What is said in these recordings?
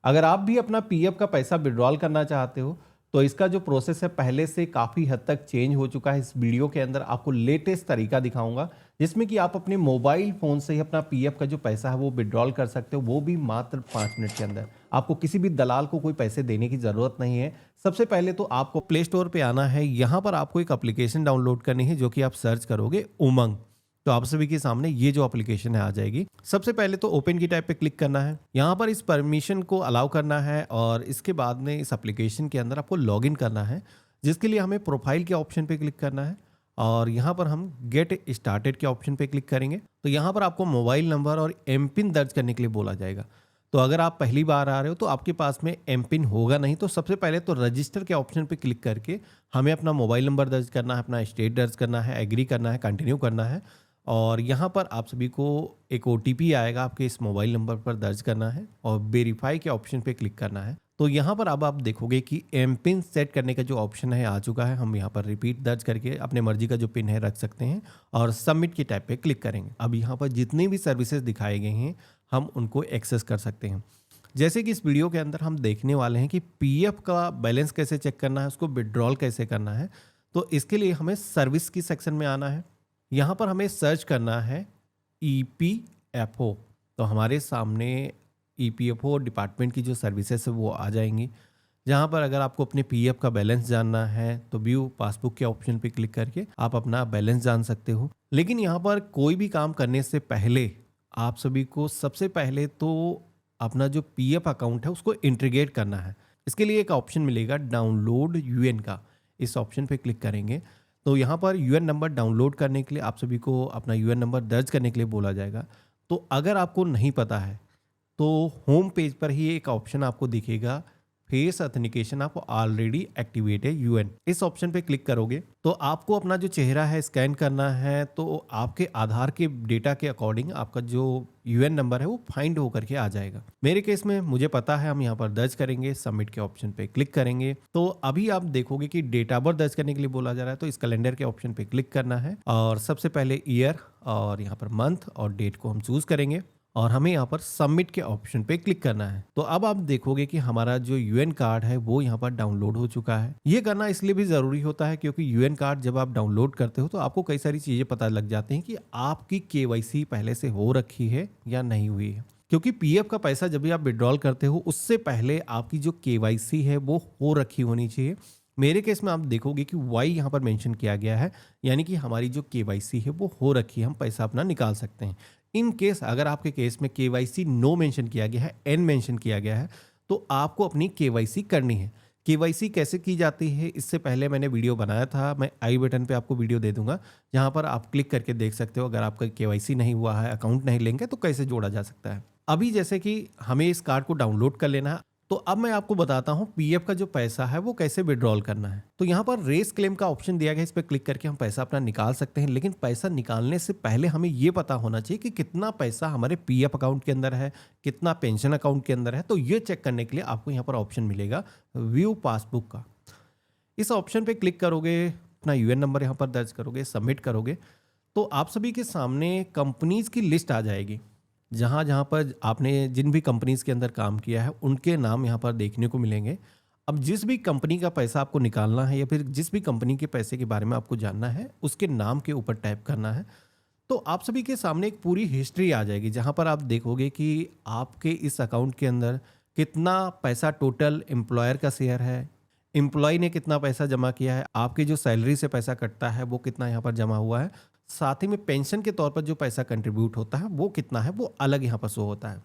अगर आप भी अपना पीएफ का पैसा विड्रॉल करना चाहते हो तो इसका जो प्रोसेस है पहले से काफ़ी हद तक चेंज हो चुका है। इस वीडियो के अंदर आपको लेटेस्ट तरीका दिखाऊंगा जिसमें कि आप अपने मोबाइल फ़ोन से ही अपना पीएफ का जो पैसा है वो विड्रॉल कर सकते हो, वो भी मात्र 5 मिनट के अंदर। आपको किसी भी दलाल को कोई पैसे देने की ज़रूरत नहीं है। सबसे पहले तो आपको प्ले स्टोर पे आना है। यहाँ पर आपको एक एप्लीकेशन डाउनलोड करनी है जो कि आप सर्च करोगे उमंग। तो आप सभी के सामने ये जो एप्लीकेशन है आ जाएगी। सबसे पहले तो ओपन की टाइप पे क्लिक करना है। यहाँ पर इस परमिशन को अलाउ करना है और इसके बाद में इस एप्लीकेशन के अंदर आपको लॉगिन करना है, जिसके लिए हमें प्रोफाइल के ऑप्शन पे क्लिक करना है और यहाँ पर हम गेट स्टार्टेड के ऑप्शन पे क्लिक करेंगे। तो यहाँ पर आपको मोबाइल नंबर और एम पिन दर्ज करने के लिए बोला जाएगा। तो अगर आप पहली बार आ रहे हो तो आपके पास में एम पिन होगा नहीं, तो सबसे पहले तो रजिस्टर के ऑप्शन पे क्लिक करके हमें अपना मोबाइल नंबर दर्ज करना है, अपना स्टेट दर्ज करना है, एग्री करना है, कंटिन्यू करना है और यहाँ पर आप सभी को एक ओटीपी आएगा आपके इस मोबाइल नंबर पर दर्ज करना है और वेरीफाई के ऑप्शन पे क्लिक करना है। तो यहाँ पर अब आप देखोगे कि एम पिन सेट करने का जो ऑप्शन है आ चुका है। हम यहाँ पर रिपीट दर्ज करके अपने मर्जी का जो पिन है रख सकते हैं और सबमिट की टाइप पे क्लिक करेंगे। अब यहाँ पर जितनी भी सर्विसेज दिखाए गए हैं हम उनको एक्सेस कर सकते हैं। जैसे कि इस वीडियो के अंदर हम देखने वाले हैं कि पीएफ का बैलेंस कैसे चेक करना है, उसको विड्रॉल कैसे करना है। तो इसके लिए हमें सर्विस की सेक्शन में आना है। यहाँ पर हमें सर्च करना है ईपीएफओ। तो हमारे सामने ईपीएफओ डिपार्टमेंट की जो सर्विसेज है वो आ जाएंगी, जहाँ पर अगर आपको अपने पीएफ का बैलेंस जानना है तो व्यू पासबुक के ऑप्शन पे क्लिक करके आप अपना बैलेंस जान सकते हो। लेकिन यहाँ पर कोई भी काम करने से पहले आप सभी को सबसे पहले तो अपना जो पीएफ अकाउंट है उसको इंटीग्रेट करना है। इसके लिए एक ऑप्शन मिलेगा डाउनलोड यूएन का। इस ऑप्शन पे क्लिक करेंगे तो यहाँ पर यूएन नंबर डाउनलोड करने के लिए आप सभी को अपना यूएन नंबर दर्ज करने के लिए बोला जाएगा। तो अगर आपको नहीं पता है तो होम पेज पर ही एक ऑप्शन आपको दिखेगा, फेस ऑथेंटिकेशन आप ऑलरेडी एक्टिवेट है यूएन। इस ऑप्शन पे क्लिक करोगे तो आपको अपना जो चेहरा है स्कैन करना है। तो आपके आधार के डेटा के अकॉर्डिंग आपका जो यूएन नंबर है वो फाइंड होकर के आ जाएगा। मेरे केस में मुझे पता है, हम यहाँ पर दर्ज करेंगे, सबमिट के ऑप्शन पे क्लिक करेंगे। तो अभी आप देखोगे कि डेट ऑफ बर्थ दर्ज करने के लिए बोला जा रहा है। तो इस कैलेंडर के ऑप्शन पे क्लिक करना है और सबसे पहले ईयर और यहाँ पर मंथ और डेट को हम चूज करेंगे और हमें यहाँ पर सबमिट के ऑप्शन पे क्लिक करना है। तो अब आप देखोगे कि हमारा जो यूएन कार्ड है वो यहाँ पर डाउनलोड हो चुका है। ये करना इसलिए भी ज़रूरी होता है क्योंकि यूएन कार्ड जब आप डाउनलोड करते हो तो आपको कई सारी चीज़ें पता लग जाती हैं कि आपकी केवाईसी पहले से हो रखी है या नहीं हुई है। क्योंकि पीएफ का पैसा जब भी आप विड्रॉल करते हो उससे पहले आपकी जो केवाईसी है वो हो रखी होनी चाहिए। मेरे केस में आप देखोगे कि वाई यहाँ पर मेंशन किया गया है, यानी कि हमारी जो केवाईसी है वो हो रखी है, हम पैसा अपना निकाल सकते हैं। इन केस अगर आपके केस में केवाईसी नो मेंशन किया गया है, एन मेंशन किया गया है, तो आपको अपनी केवाईसी करनी है। केवाईसी कैसे की जाती है इससे पहले मैंने वीडियो बनाया था, मैं आई बटन पे आपको वीडियो दे दूंगा, जहां पर आप क्लिक करके देख सकते हो। अगर आपका केवाईसी नहीं हुआ है, अकाउंट नहीं लेंगे तो कैसे जोड़ा जा सकता है। अभी जैसे कि हमें इस कार्ड को डाउनलोड कर लेना है, तो अब मैं आपको बताता हूं पीएफ का जो पैसा है वो कैसे विड्रॉल करना है। तो यहाँ पर रेस क्लेम का ऑप्शन दिया गया है, इस पर क्लिक करके हम पैसा अपना निकाल सकते हैं। लेकिन पैसा निकालने से पहले हमें ये पता होना चाहिए कि कितना पैसा हमारे पीएफ अकाउंट के अंदर है, कितना पेंशन अकाउंट के अंदर है। तो ये चेक करने के लिए आपको यहाँ पर ऑप्शन मिलेगा व्यू पासबुक का। इस ऑप्शन पे क्लिक करोगे, अपना यूएन नंबर यहाँ पर दर्ज करोगे, सबमिट करोगे तो आप सभी के सामने कंपनीज की लिस्ट आ जाएगी। जहाँ जहाँ पर आपने जिन भी कंपनीज के अंदर काम किया है उनके नाम यहाँ पर देखने को मिलेंगे। अब जिस भी कंपनी का पैसा आपको निकालना है या फिर जिस भी कंपनी के पैसे के बारे में आपको जानना है उसके नाम के ऊपर टाइप करना है। तो आप सभी के सामने एक पूरी हिस्ट्री आ जाएगी, जहाँ पर आप देखोगे कि आपके इस अकाउंट के अंदर कितना पैसा टोटल एम्प्लॉयर का शेयर है, एम्प्लॉय ने कितना पैसा जमा किया है, आपकी जो सैलरी से पैसा कटता है वो कितना यहाँ पर जमा हुआ है, साथ ही में पेंशन के तौर पर जो पैसा कंट्रीब्यूट होता है वो कितना है, वो अलग यहाँ पर शो होता है।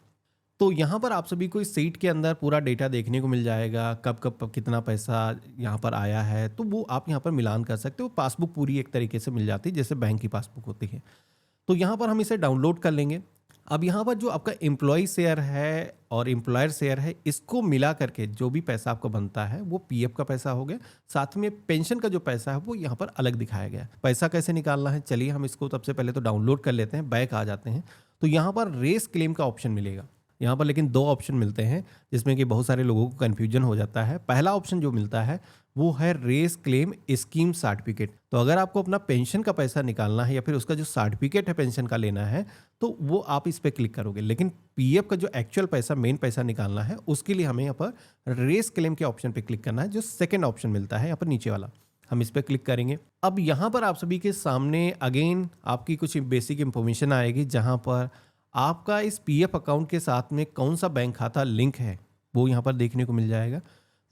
तो यहाँ पर आप सभी को इस सीट के अंदर पूरा डेटा देखने को मिल जाएगा, कब कब कितना पैसा यहाँ पर आया है। तो वो आप यहाँ पर मिलान कर सकते हो। पासबुक पूरी एक तरीके से मिल जाती है जैसे बैंक की पासबुक होती है। तो यहाँ पर हम इसे डाउनलोड कर लेंगे। अब यहाँ पर जो आपका एम्प्लॉय शेयर है और एम्प्लॉयर शेयर है, इसको मिला करके जो भी पैसा आपको बनता है वो पीएफ का पैसा हो गया। साथ में पेंशन का जो पैसा है वो यहाँ पर अलग दिखाया गया है। पैसा कैसे निकालना है, चलिए हम इसको सबसे पहले तो डाउनलोड कर लेते हैं, बैक आ जाते हैं। तो यहाँ पर रेस क्लेम का ऑप्शन मिलेगा। यहाँ पर लेकिन दो ऑप्शन मिलते हैं जिसमें कि बहुत सारे लोगों को कन्फ्यूजन हो जाता है। पहला ऑप्शन जो मिलता है वो है रेस क्लेम स्कीम सर्टिफिकेट। तो अगर आपको अपना पेंशन का पैसा निकालना है या फिर उसका जो सर्टिफिकेट है पेंशन का लेना है तो वो आप इस पर क्लिक करोगे। लेकिन पीएफ का जो एक्चुअल पैसा, मेन पैसा निकालना है, उसके लिए हमें यहाँ पर रेस क्लेम के ऑप्शन पे क्लिक करना है, जो सेकेंड ऑप्शन मिलता है यहाँ पर नीचे वाला। हम इस पर क्लिक करेंगे। अब यहाँ पर आप सभी के सामने अगेन आपकी कुछ बेसिक इंफॉर्मेशन आएगी, जहाँ पर आपका इस पीएफ अकाउंट के साथ में कौन सा बैंक खाता लिंक है वो यहाँ पर देखने को मिल जाएगा।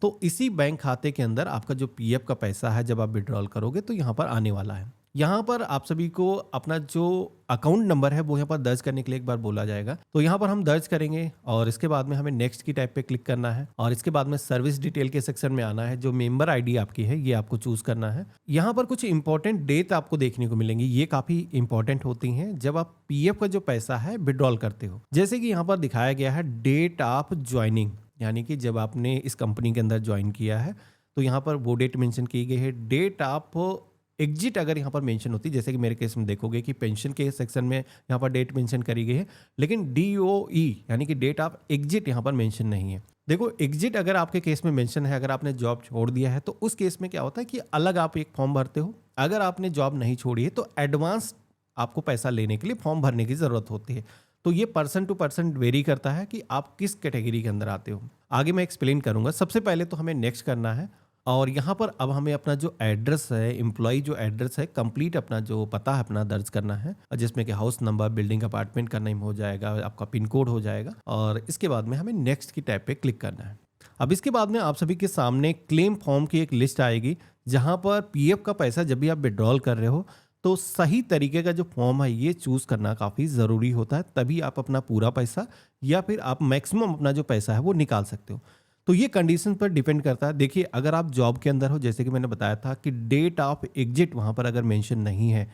तो इसी बैंक खाते के अंदर आपका जो पीएफ का पैसा है जब आप विड्रॉल करोगे तो यहाँ पर आने वाला है। यहाँ पर आप सभी को अपना जो अकाउंट नंबर है वो यहाँ पर दर्ज करने के लिए एक बार बोला जाएगा। तो यहाँ पर हम दर्ज करेंगे और इसके बाद में हमें नेक्स्ट की टाइप पे क्लिक करना है और इसके बाद में सर्विस डिटेल के सेक्शन में आना है। जो मेंबर आईडी आपकी है ये आपको चूज करना है। यहाँ पर कुछ इंपॉर्टेंट डेट आपको देखने को मिलेंगी, ये काफी इंपॉर्टेंट होती हैं जब आप पीएफ का जो पैसा है विड्रॉल करते हो। जैसे कि यहाँ पर दिखाया गया है डेट ऑफ ज्वाइनिंग, यानी कि जब आपने इस कंपनी के अंदर ज्वाइन किया है तो यहाँ पर वो डेट मेंशन की गई है। डेट ऑफ एग्जिट अगर यहाँ पर मेंशन होती, जैसे कि मेरे केस में देखोगे कि पेंशन के सेक्शन में यहाँ पर डेट मेंशन करी गई है, लेकिन DOE यानी कि डेट ऑफ एग्जिट यहाँ पर मेंशन नहीं है। देखो एग्जिट अगर आपके केस में मेंशन है, अगर आपने जॉब छोड़ दिया है तो उस केस में क्या होता है कि अलग आप एक फॉर्म भरते हो। अगर आपने जॉब नहीं छोड़ी है तो एडवांस आपको पैसा लेने के लिए फॉर्म भरने की ज़रूरत होती है। तो ये पर्सन टू पर्सन वेरी करता है कि आप किस कैटेगरी के अंदर आते हो। आगे मैं एक्सप्लेन करूंगा। सबसे पहले तो हमें नेक्स्ट करना है और यहाँ पर अब हमें अपना जो एड्रेस है, एम्प्लॉय जो एड्रेस है, कंप्लीट अपना जो पता है अपना दर्ज करना है, जिसमें कि हाउस नंबर, बिल्डिंग, अपार्टमेंट का नेम हो जाएगा, आपका पिन कोड हो जाएगा और इसके बाद में हमें नेक्स्ट की टैब पे क्लिक करना है। अब इसके बाद में आप सभी के सामने क्लेम फॉर्म की एक लिस्ट आएगी, जहाँ पर पीएफ का पैसा जब भी आप विड्रॉल कर रहे हो तो सही तरीके का जो फॉर्म है ये चूज़ करना काफ़ी ज़रूरी होता है, तभी आप अपना पूरा पैसा या फिर आप मैक्सिमम अपना जो पैसा है वो निकाल सकते हो। तो ये कंडीशन पर डिपेंड करता है। देखिए अगर आप जॉब के अंदर हो, जैसे कि मैंने बताया था कि डेट ऑफ एग्जिट वहाँ पर अगर मेंशन नहीं है,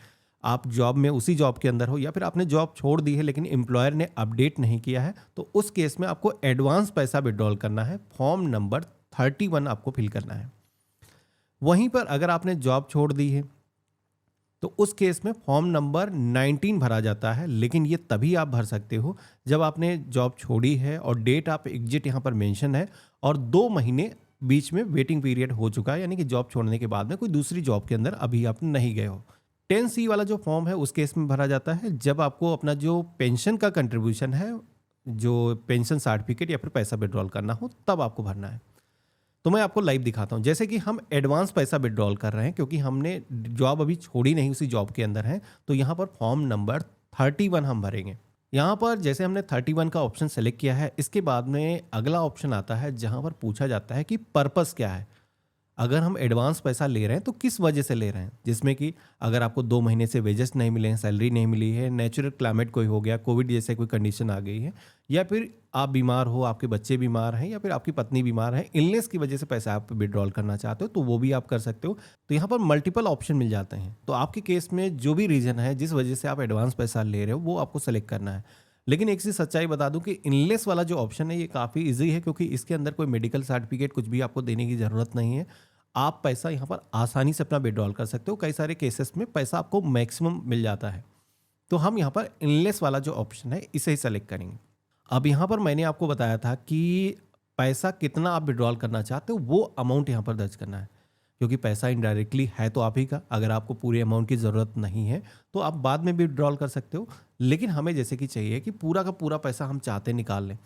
आप जॉब में उसी जॉब के अंदर हो या फिर आपने जॉब छोड़ दी है लेकिन एम्प्लॉयर ने अपडेट नहीं किया है, तो उस केस में आपको एडवांस पैसा विड्रॉल करना है। फॉर्म नंबर 31 आपको फिल करना है। वहीं पर अगर आपने जॉब छोड़ दी है तो उस केस में फॉर्म नंबर 19 भरा जाता है, लेकिन ये तभी आप भर सकते हो जब आपने जॉब छोड़ी है और डेट ऑफ एग्जिट यहाँ पर मेंशन है और 2 महीने बीच में वेटिंग पीरियड हो चुका है, यानी कि जॉब छोड़ने के बाद में कोई दूसरी जॉब के अंदर अभी आप नहीं गए हो। 10C वाला जो फॉर्म है उस केस में भरा जाता है जब आपको अपना जो पेंशन का कंट्रीब्यूशन है, जो पेंशन सर्टिफिकेट या फिर पैसा विड्रॉल करना हो, तब आपको भरना है। तो मैं आपको लाइव दिखाता हूं। जैसे कि हम एडवांस पैसा विड्रॉल कर रहे हैं क्योंकि हमने जॉब अभी छोड़ी नहीं, उसी जॉब के अंदर है, तो यहाँ पर फॉर्म नंबर 31 हम भरेंगे। यहाँ पर जैसे हमने 31 का ऑप्शन सेलेक्ट किया है, इसके बाद में अगला ऑप्शन आता है जहाँ पर पूछा जाता है कि पर्पस क्या है। अगर हम एडवांस पैसा ले रहे हैं तो किस वजह से ले रहे हैं, जिसमें कि अगर आपको 2 महीने से वेजेस नहीं मिले हैं, सैलरी नहीं मिली है, नेचुरल क्लाइमेट कोई हो गया, कोविड जैसे कोई कंडीशन आ गई है, या फिर आप बीमार हो, आपके बच्चे बीमार हैं या फिर आपकी पत्नी बीमार है, इलनेस की वजह से पैसा आप विड्रॉल करना चाहते हो तो वो भी आप कर सकते हो। तो यहाँ पर मल्टीपल ऑप्शन मिल जाते हैं। तो आपके केस में जो भी रीज़न है जिस वजह से आप एडवांस पैसा ले रहे हो वो आपको सेलेक्ट करना है। लेकिन एक चीज़ सच्चाई बता दूं कि इनलेस वाला जो ऑप्शन है ये काफ़ी इजी है क्योंकि इसके अंदर कोई मेडिकल सर्टिफिकेट कुछ भी आपको देने की ज़रूरत नहीं है। आप पैसा यहाँ पर आसानी से अपना विड्रॉल कर सकते हो। कई सारे केसेस में पैसा आपको मैक्सिमम मिल जाता है। तो हम यहाँ पर इनलेस वाला जो ऑप्शन है इसे ही सेलेक्ट करेंगे। अब यहाँ पर मैंने आपको बताया था कि पैसा कितना आप विड्रॉल करना चाहते हो वो अमाउंट यहाँ पर दर्ज करना है, क्योंकि पैसा इनडायरेक्टली है तो आप ही का। अगर आपको पूरे अमाउंट की ज़रूरत नहीं है तो आप बाद में भी विड्रॉल कर सकते हो, लेकिन हमें जैसे कि चाहिए कि पूरा का पूरा पैसा हम चाहते निकाल लें,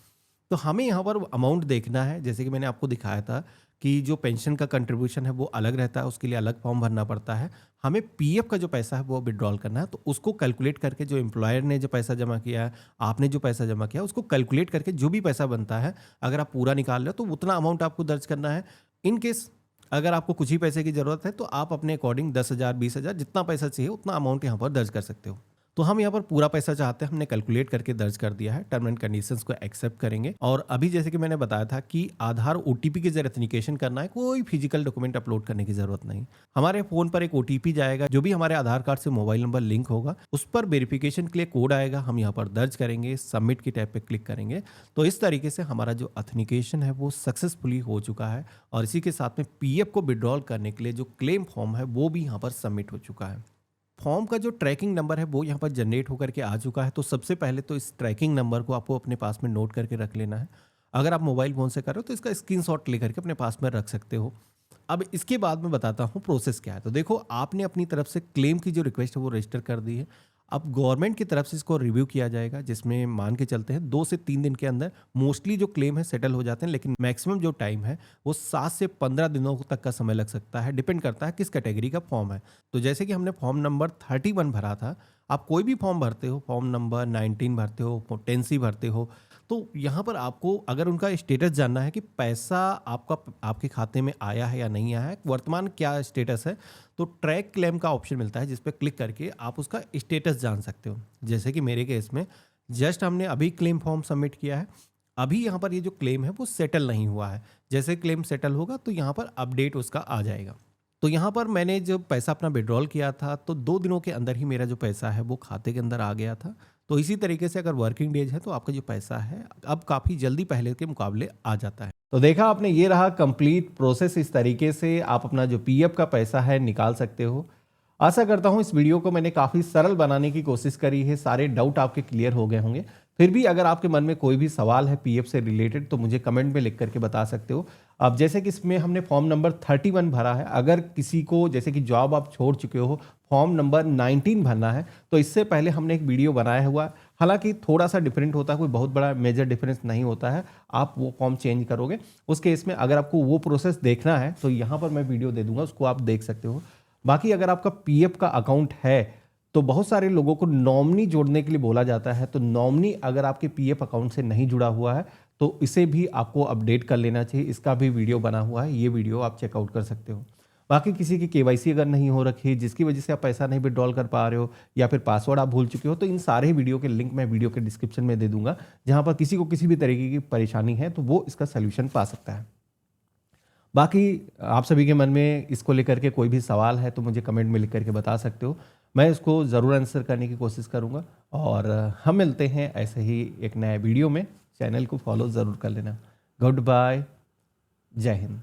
तो हमें यहाँ पर अमाउंट देखना है। जैसे कि मैंने आपको दिखाया था कि जो पेंशन का कंट्रीब्यूशन है वो अलग रहता है, उसके लिए अलग फॉर्म भरना पड़ता है। हमें पीएफ का जो पैसा है वो विड्रॉल करना है, तो उसको कैलकुलेट करके जो एम्प्लॉयर ने जो पैसा जमा किया है, आपने जो पैसा जमा किया, उसको कैलकुलेट करके जो भी पैसा बनता है, अगर आप पूरा निकाल रहे हो तो उतना अमाउंट आपको दर्ज करना है। इन केस अगर आपको कुछ ही पैसे की ज़रूरत है तो आप अपने अकॉर्डिंग 10,000 20,000 जितना पैसा चाहिए उतना अमाउंट यहाँ पर दर्ज कर सकते हो। तो हम यहाँ पर पूरा पैसा चाहते हैं, हमने कैलकुलेट करके दर्ज कर दिया है। टर्म एंड कंडीशंस को एक्सेप्ट करेंगे। और अभी जैसे कि मैंने बताया था कि आधार ओटीपी के जरिए ऑथेंटिकेशन करना है, कोई फिजिकल डॉक्यूमेंट अपलोड करने की जरूरत नहीं। हमारे फोन पर एक ओटीपी जाएगा जो भी हमारे आधार कार्ड से मोबाइल नंबर लिंक होगा, उस पर वेरिफिकेशन के लिए कोड आएगा, हम यहाँ पर दर्ज करेंगे, सबमिट की टैब पे क्लिक करेंगे। तो इस तरीके से हमारा जो ऑथेंटिकेशन है वो सक्सेसफुली हो चुका है और इसी के साथ में पीएफ को विड्रॉल करने के लिए जो क्लेम फॉर्म है वो भी यहाँ पर सबमिट हो चुका है। फॉर्म का जो ट्रैकिंग नंबर है वो यहाँ पर जनरेट होकर के आ चुका है। तो सबसे पहले तो इस ट्रैकिंग नंबर को आपको अपने पास में नोट करके रख लेना है। अगर आप मोबाइल फ़ोन से कर रहे हो तो इसका स्क्रीनशॉट लेकर के अपने पास में रख सकते हो। अब इसके बाद मैं बताता हूँ प्रोसेस क्या है। तो देखो, आपने अपनी तरफ से क्लेम की जो रिक्वेस्ट है वो रजिस्टर कर दी है। अब गवर्नमेंट की तरफ से इसको रिव्यू किया जाएगा, जिसमें मान के चलते हैं 2 से 3 दिन के अंदर मोस्टली जो क्लेम है सेटल हो जाते हैं, लेकिन मैक्सिमम जो टाइम है वो 7 से 15 दिनों तक का समय लग सकता है। डिपेंड करता है किस कैटेगरी का फॉर्म है। तो जैसे कि हमने फॉर्म नंबर 31 भरा था, आप कोई भी फॉर्म भरते हो, फॉर्म नंबर 19 भरते हो, 10C भरते हो, तो यहाँ पर आपको अगर उनका स्टेटस जानना है कि पैसा आपका आपके खाते में आया है या नहीं आया है, वर्तमान क्या स्टेटस है, तो ट्रैक क्लेम का ऑप्शन मिलता है, जिस पे क्लिक करके आप उसका स्टेटस जान सकते हो। जैसे कि मेरे केस में जस्ट हमने अभी क्लेम फॉर्म सबमिट किया है, अभी यहाँ पर ये जो क्लेम है वो सेटल नहीं हुआ है। जैसे क्लेम सेटल होगा तो यहाँ पर अपडेट उसका आ जाएगा। तो यहाँ पर मैंने जब पैसा अपना विड्रॉल किया था तो 2 दिनों के अंदर ही मेरा जो पैसा है वो खाते के अंदर आ गया था। तो इसी तरीके से अगर वर्किंग डेज है तो आपका जो पैसा है अब काफ़ी जल्दी पहले के मुकाबले आ जाता है। तो देखा आपने, ये रहा कंप्लीट प्रोसेस। इस तरीके से आप अपना जो पीएफ का पैसा है निकाल सकते हो। आशा करता हूँ इस वीडियो को मैंने काफ़ी सरल बनाने की कोशिश करी है, सारे डाउट आपके क्लियर हो गए होंगे। फिर भी अगर आपके मन में कोई भी सवाल है पीएफ से रिलेटेड तो मुझे कमेंट में लिख करके बता सकते हो। अब जैसे कि इसमें हमने फॉर्म नंबर 31 भरा है, अगर किसी को जैसे कि जॉब आप छोड़ चुके हो, फॉर्म नंबर 19 भरना है, तो इससे पहले हमने एक वीडियो बनाया हुआ। हालांकि थोड़ा सा डिफरेंट होता है, कोई बहुत बड़ा मेजर डिफरेंस नहीं होता है। आप वो फॉर्म चेंज करोगे, उस केस में अगर आपको वो प्रोसेस देखना है तो यहाँ पर मैं वीडियो दे दूंगा, उसको आप देख सकते हो। बाकी अगर आपका पीएफ का अकाउंट है तो बहुत सारे लोगों को नॉमिनी जोड़ने के लिए बोला जाता है। तो नॉमिनी अगर आपके पीएफ अकाउंट से नहीं जुड़ा हुआ है तो इसे भी आपको अपडेट कर लेना चाहिए। इसका भी वीडियो बना हुआ है, ये वीडियो आप चेकआउट कर सकते हो। बाकी किसी की केवाईसी अगर नहीं हो रखी, जिसकी वजह से आप पैसा नहीं विड्रॉल कर पा रहे हो, या फिर पासवर्ड आप भूल चुके हो, तो इन सारे वीडियो के लिंक मैं वीडियो के डिस्क्रिप्शन में दे दूंगा। जहां पर किसी को किसी भी तरीके की परेशानी है तो वो इसका सोल्यूशन पा सकता है। बाकी आप सभी के मन में इसको लेकर के कोई भी सवाल है तो मुझे कमेंट में लिख करके बता सकते हो, मैं इसको ज़रूर आंसर करने की कोशिश करूँगा। और हम मिलते हैं ऐसे ही एक नए वीडियो में। चैनल को फॉलो ज़रूर कर लेना। गुड बाय, जय हिंद।